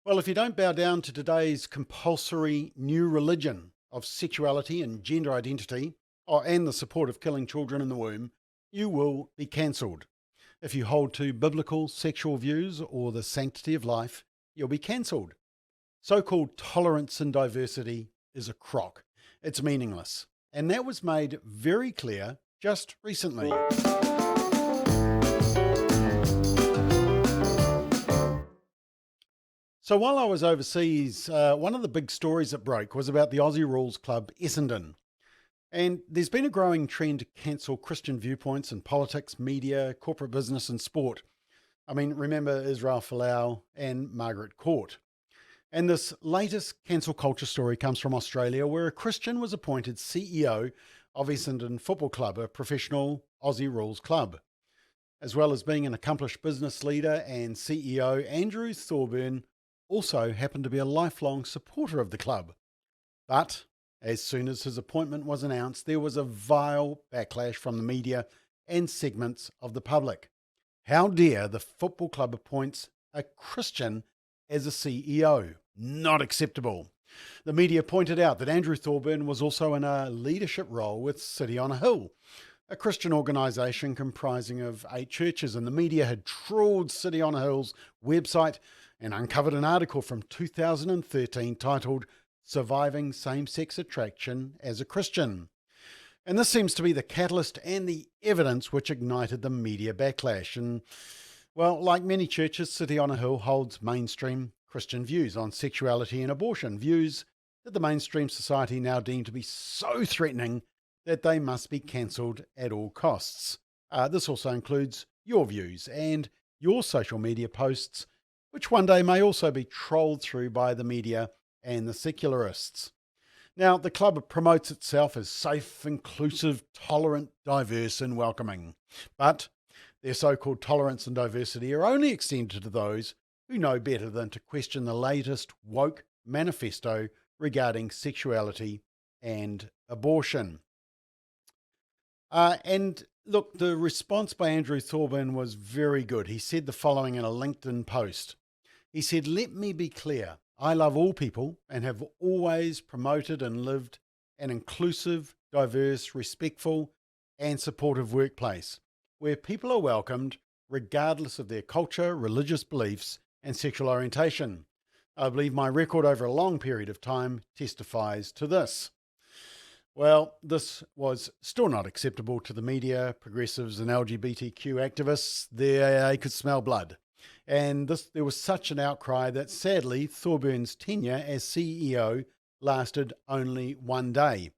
Well, if you don't bow down to today's compulsory new religion of sexuality and gender identity, and the support of killing children in the womb, you will be cancelled. If you hold to biblical sexual views or the sanctity of life, you'll be cancelled. So called tolerance and diversity is a crock. It's meaningless. And that was made very clear just recently. So while I was overseas, one of the big stories that broke was about the Aussie Rules club Essendon. And there's been a growing trend to cancel Christian viewpoints in politics, media, corporate business, and sport. I mean, remember Israel Folau and Margaret Court. And this latest cancel culture story comes from Australia, where a Christian was appointed CEO of Essendon Football Club, a professional Aussie Rules club. As well as being an accomplished business leader and CEO, Andrew Thorburn also happened to be a lifelong supporter of the club. But as soon as his appointment was announced, there was a vile backlash from the media and segments of the public. How dare the football club appoints a Christian as a CEO? Not acceptable. The media pointed out that Andrew Thorburn was also in a leadership role with City on a Hill, a Christian organisation comprising of 8 churches, and the media had trawled City on a Hill's website and uncovered an article from 2013 titled Surviving Same-Sex Attraction as a Christian. And this seems to be the catalyst and the evidence which ignited the media backlash. And, well, like many churches, City on a Hill holds mainstream Christian views on sexuality and abortion, views that the mainstream society now deem to be so threatening that they must be cancelled at all costs. This also includes your views and your social media posts, which one day may also be trolled through by the media and the secularists. Now, the club promotes itself as safe, inclusive, tolerant, diverse, and welcoming. But their so-called tolerance and diversity are only extended to those who know better than to question the latest woke manifesto regarding sexuality and abortion. And look, the response by Andrew Thorburn was very good. He said the following in a LinkedIn post. He said, "Let me be clear. I love all people and have always promoted and lived an inclusive, diverse, respectful, and supportive workplace where people are welcomed regardless of their culture, religious beliefs, and sexual orientation. I believe my record over a long period of time testifies to this." Well, this was still not acceptable to the media, progressives, and LGBTQ activists. They could smell blood. And there was such an outcry that sadly Thorburn's tenure as CEO lasted only 1 day.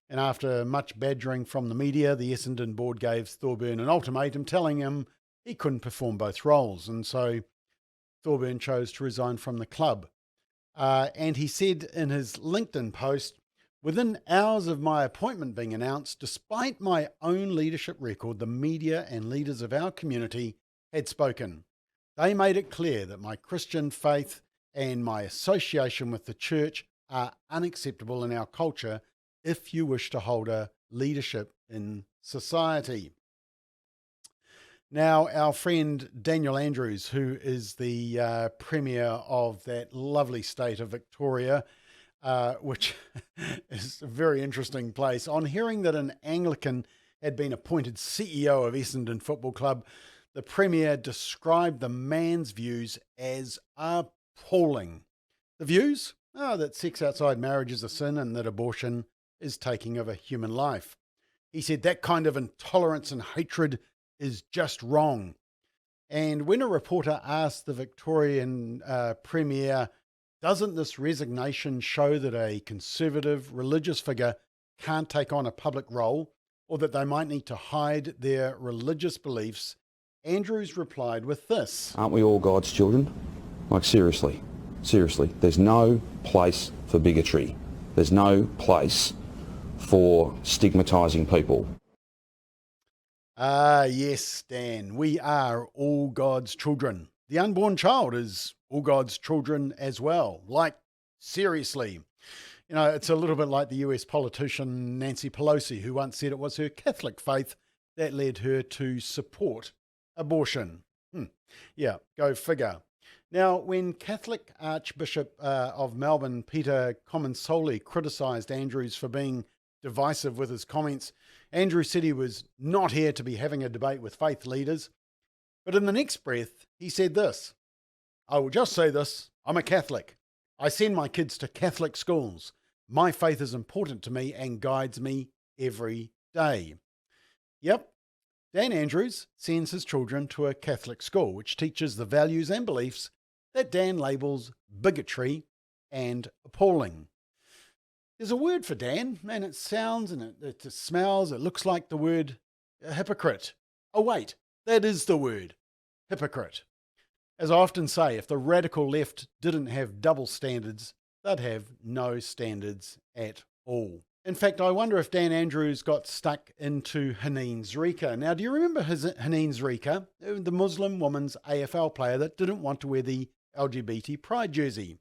And after much badgering from the media, the Essendon board gave Thorburn an ultimatum telling him he couldn't perform both roles. And so Thorburn chose to resign from the club. And he said in his LinkedIn post, "Within hours of my appointment being announced, despite my own leadership record, the media and leaders of our community had spoken. They made it clear that my Christian faith and my association with the church are unacceptable in our culture if you wish to hold a leadership in society." Now, our friend Daniel Andrews, who is the Premier of that lovely state of Victoria, which is a very interesting place, on hearing that an Anglican had been appointed CEO of Essendon Football Club, the Premier described the man's views as appalling. The views? That sex outside marriage is a sin and that abortion is taking of a human life. He said that kind of intolerance and hatred is just wrong. And when a reporter asked the Victorian Premier, "Doesn't this resignation show that a conservative religious figure can't take on a public role or that they might need to hide their religious beliefs?" Andrews replied with this. Aren't we all God's children? Like seriously, there's no place for bigotry. There's no place for stigmatising people. Yes, Dan, we are all God's children. The unborn child is all God's children as well. Like, seriously. You know, it's a little bit like the US politician Nancy Pelosi, who once said it was her Catholic faith that led her to support abortion. Yeah, go figure. Now, when Catholic Archbishop of Melbourne, Peter Comensoli, criticised Andrews for being divisive with his comments, Andrews said he was not here to be having a debate with faith leaders. But in the next breath, he said this: "I will just say this, I'm a Catholic. I send my kids to Catholic schools. My faith is important to me and guides me every day." Yep, Dan Andrews sends his children to a Catholic school, which teaches the values and beliefs that Dan labels bigotry and appalling. There's a word for Dan, and it sounds and it smells, it looks like the word hypocrite. Oh wait, that is the word, hypocrite. As I often say, if the radical left didn't have double standards, they'd have no standards at all. In fact, I wonder if Dan Andrews got stuck into Haneen Zrika. Now, do you remember Haneen Zrika, the Muslim woman's AFL player that didn't want to wear the LGBT pride jersey?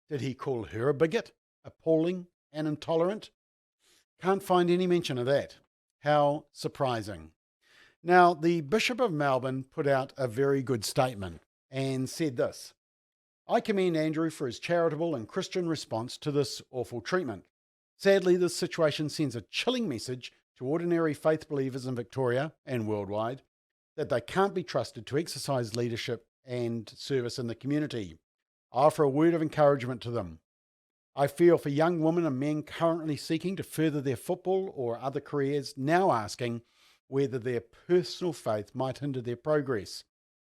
Did he call her a bigot, appalling and intolerant? Can't find any mention of that. How surprising. Now, the Bishop of Melbourne put out a very good statement and said this: "I commend Andrew for his charitable and Christian response to this awful treatment. Sadly, this situation sends a chilling message to ordinary faith believers in Victoria and worldwide that they can't be trusted to exercise leadership and service in the community. I offer a word of encouragement to them. I feel for young women and men currently seeking to further their football or other careers, now asking whether their personal faith might hinder their progress.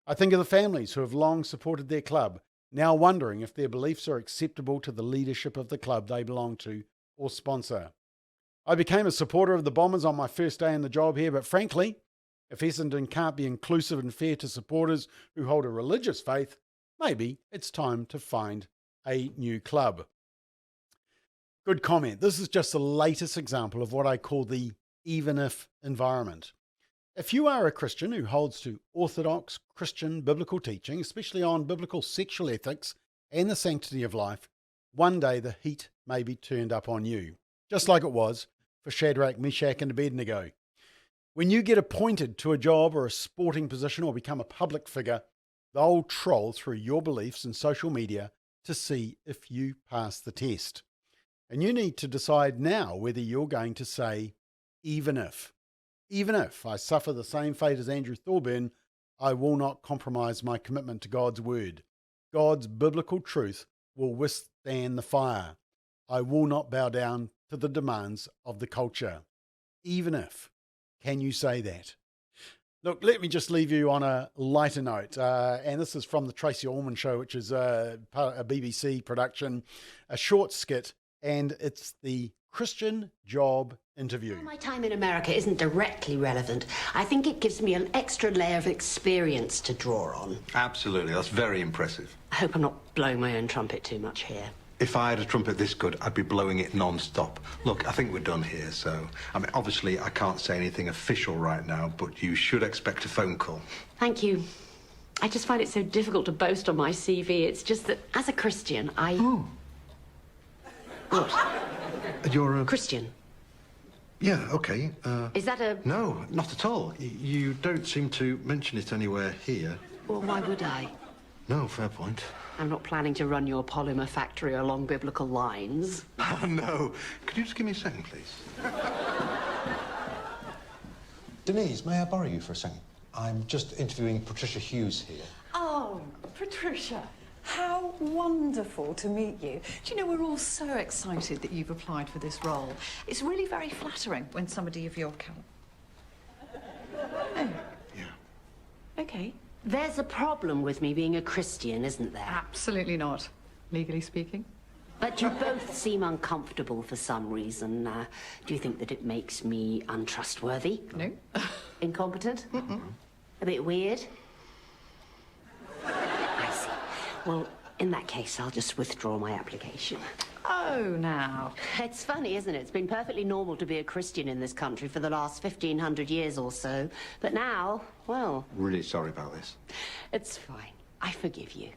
I think of the families who have long supported their club, now wondering if their beliefs are acceptable to the leadership of the club they belong to or sponsor. I became a supporter of the Bombers on my first day in the job here, but frankly, if Essendon can't be inclusive and fair to supporters who hold a religious faith, maybe it's time to find a new club." Good comment. This is just the latest example of what I call the even if environment. If you are a Christian who holds to orthodox Christian biblical teaching, especially on biblical sexual ethics and the sanctity of life, one day the heat may be turned up on you, just like it was for Shadrach, Meshach, and Abednego. When you get appointed to a job or a sporting position or become a public figure, they'll troll through your beliefs and social media to see if you pass the test. And you need to decide now whether you're going to say, even if I suffer the same fate as Andrew Thorburn, I will not compromise my commitment to God's word. God's biblical truth will withstand the fire. I will not bow down to the demands of the culture. Even if. Can you say that? Look, let me just leave you on a lighter note. And this is from the Tracy Allman Show, which is a BBC production, a short skit, and it's the Christian job interview. My time in America isn't directly relevant. I think it gives me an extra layer of experience to draw on. Absolutely, that's very impressive. I hope I'm not blowing my own trumpet too much here. If I had a trumpet this good, I'd be blowing it non-stop. Look, I think we're done here, so... I mean, obviously, I can't say anything official right now, but you should expect a phone call. Thank you. I just find it so difficult to boast on my CV. It's just that, as a Christian, I... Oh. What? You're a... Christian. Yeah, okay. Is that a... No, not at all. You don't seem to mention it anywhere here. Well, why would I? No, fair point. I'm not planning to run your polymer factory along biblical lines. Oh, no. Could you just give me a second, please? Denise, may I borrow you for a second? I'm just interviewing Patricia Hughes here. Oh, Patricia, how wonderful to meet you. Do you know, we're all so excited that you've applied for this role. It's really very flattering when somebody of your caliber... Oh. Yeah. Okay. There's a problem with me being a Christian, isn't there? Absolutely not, legally speaking. But you both seem uncomfortable for some reason. Do you think that it makes me untrustworthy? No. Incompetent? A bit weird? I see. Well, in that case, I'll just withdraw my application. Oh, now. It's funny, isn't it? It's been perfectly normal to be a Christian in this country for the last 1,500 years or so. But now, well... Really sorry about this. It's fine. I forgive you.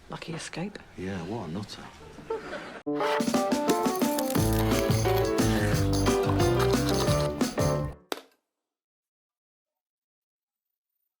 Lucky escape. Yeah, what a nutter.